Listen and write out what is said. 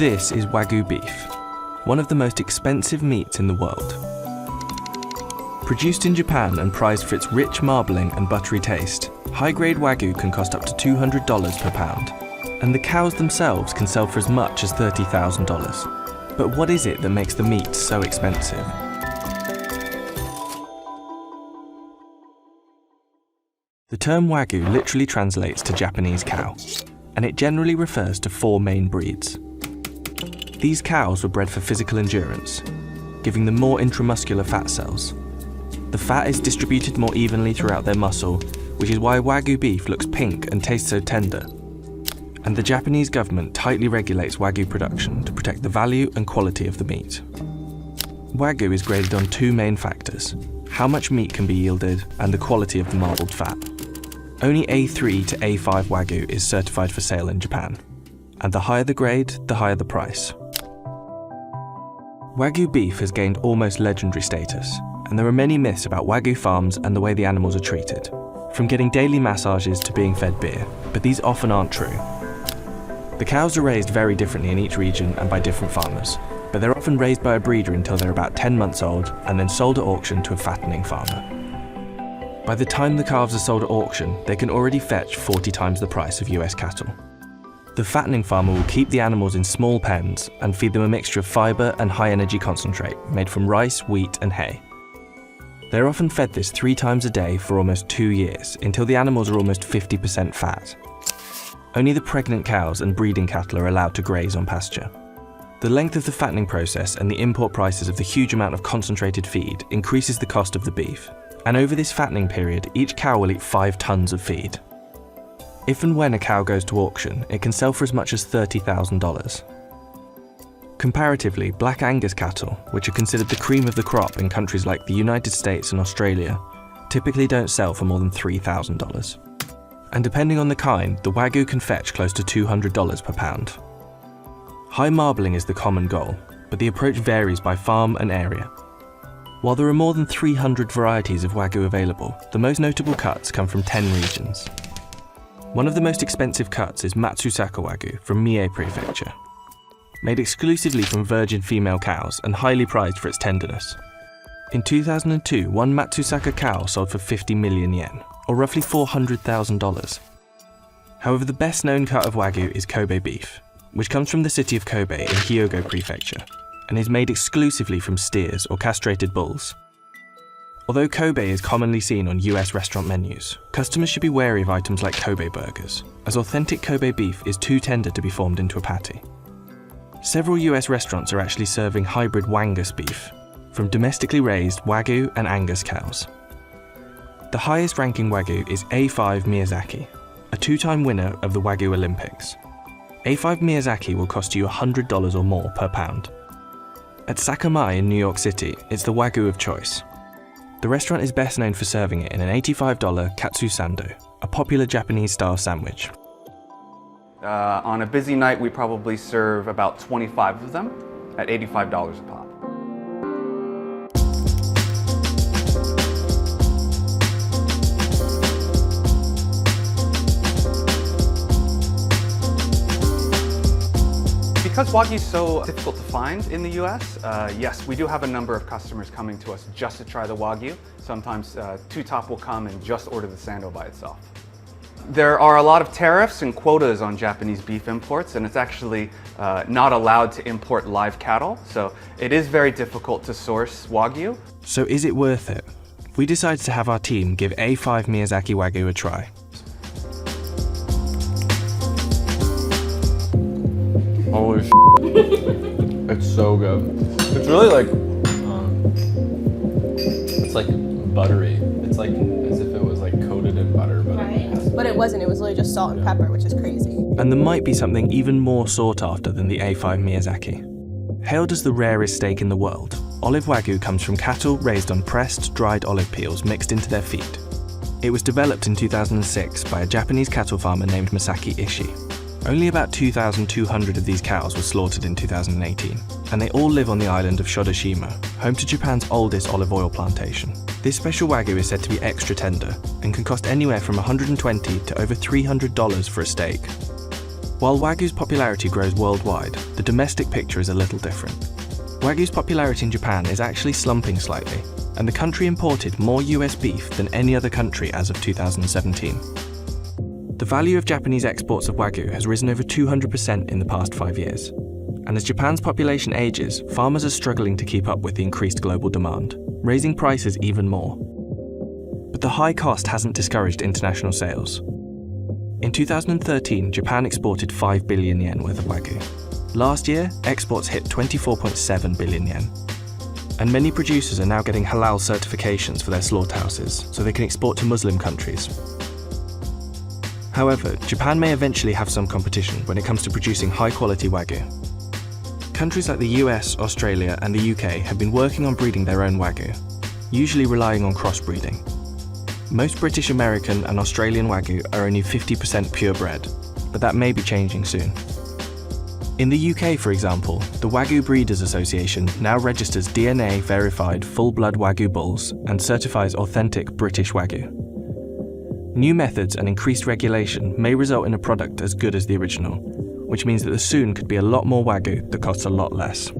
This is Wagyu beef, one of the most expensive meats in the world. Produced in Japan and prized for its rich marbling and buttery taste, high-grade Wagyu can cost up to $200 per pound, and the cows themselves can sell for as much as $30,000. But what is it that makes the meat so expensive? The term Wagyu literally translates to Japanese cow, and it generally refers to 4 main breeds. These cows were bred for physical endurance, giving them more intramuscular fat cells. The fat is distributed more evenly throughout their muscle, which is why Wagyu beef looks pink and tastes so tender. And the Japanese government tightly regulates Wagyu production to protect the value and quality of the meat. Wagyu is graded on 2 main factors: how much meat can be yielded and the quality of the marbled fat. Only A3 to A5 Wagyu is certified for sale in Japan, and the higher the grade, the higher the price. Wagyu beef has gained almost legendary status, and there are many myths about Wagyu farms and the way the animals are treated, from getting daily massages to being fed beer, but these often aren't true. The cows are raised very differently in each region and by different farmers, but they're often raised by a breeder until they're about 10 months old and then sold at auction to a fattening farmer. By the time the calves are sold at auction, they can already fetch 40 times the price of US cattle. The fattening farmer will keep the animals in small pens and feed them a mixture of fibre and high-energy concentrate made from rice, wheat and hay. They're often fed this 3 times a day for almost 2 years, until the animals are almost 50% fat. Only the pregnant cows and breeding cattle are allowed to graze on pasture. The length of the fattening process and the import prices of the huge amount of concentrated feed increases the cost of the beef, and over this fattening period, each cow will eat 5 tons of feed. If and when a cow goes to auction, it can sell for as much as $30,000. Comparatively, Black Angus cattle, which are considered the cream of the crop in countries like the United States and Australia, typically don't sell for more than $3,000. And depending on the kind, the Wagyu can fetch close to $200 per pound. High marbling is the common goal, but the approach varies by farm and area. While there are more than 300 varieties of Wagyu available, the most notable cuts come from 10 regions. One of the most expensive cuts is Matsusaka Wagyu from Mie Prefecture. Made exclusively from virgin female cows and highly prized for its tenderness. In 2002, one Matsusaka cow sold for 50 million yen, or roughly $400,000. However, the best known cut of Wagyu is Kobe beef, which comes from the city of Kobe in Hyogo Prefecture, and is made exclusively from steers or castrated bulls. Although Kobe is commonly seen on US restaurant menus, customers should be wary of items like Kobe burgers, as authentic Kobe beef is too tender to be formed into a patty. Several US restaurants are actually serving hybrid Wangus beef, from domestically raised Wagyu and Angus cows. The highest ranking Wagyu is A5 Miyazaki, a 2-time winner of the Wagyu Olympics. A5 Miyazaki will cost you $100 or more per pound. At Sakamai in New York City, it's the Wagyu of choice. The restaurant is best known for serving it in an $85 katsu sando, a popular Japanese-style sandwich. On a busy night, we probably serve about 25 of them at $85 a pop. Because Wagyu is so difficult to find in the US, yes, we do have a number of customers coming to us just to try the Wagyu. Sometimes Two Top will come and just order the sando by itself. There are a lot of tariffs and quotas on Japanese beef imports, and it's actually not allowed to import live cattle, so it is very difficult to source Wagyu. So is it worth it? We decided to have our team give A5 Miyazaki Wagyu a try. Holy sh**. It's so good. It's really like, it's like buttery. It's like as if it was like coated in butter, but But it wasn't, it was literally just salt and pepper, which is crazy. And there might be something even more sought after than the A5 Miyazaki. Hailed as the rarest steak in the world, olive Wagyu comes from cattle raised on pressed, dried olive peels mixed into their feed. It was developed in 2006 by a Japanese cattle farmer named Masaki Ishii. Only about 2,200 of these cows were slaughtered in 2018, and they all live on the island of Shodoshima, home to Japan's oldest olive oil plantation. This special Wagyu is said to be extra tender, and can cost anywhere from $120 to over $300 for a steak. While Wagyu's popularity grows worldwide, the domestic picture is a little different. Wagyu's popularity in Japan is actually slumping slightly, and the country imported more US beef than any other country as of 2017. The value of Japanese exports of Wagyu has risen over 200% in the past 5 years. And as Japan's population ages, farmers are struggling to keep up with the increased global demand, raising prices even more. But the high cost hasn't discouraged international sales. In 2013, Japan exported 5 billion yen worth of Wagyu. Last year, exports hit 24.7 billion yen. And many producers are now getting halal certifications for their slaughterhouses, so they can export to Muslim countries. However, Japan may eventually have some competition when it comes to producing high-quality Wagyu. Countries like the US, Australia, and the UK have been working on breeding their own Wagyu, usually relying on crossbreeding. Most British American and Australian Wagyu are only 50% purebred, but that may be changing soon. In the UK, for example, the Wagyu Breeders Association now registers DNA-verified full-blood Wagyu bulls and certifies authentic British Wagyu. New methods and increased regulation may result in a product as good as the original, which means that there soon could be a lot more Wagyu that costs a lot less.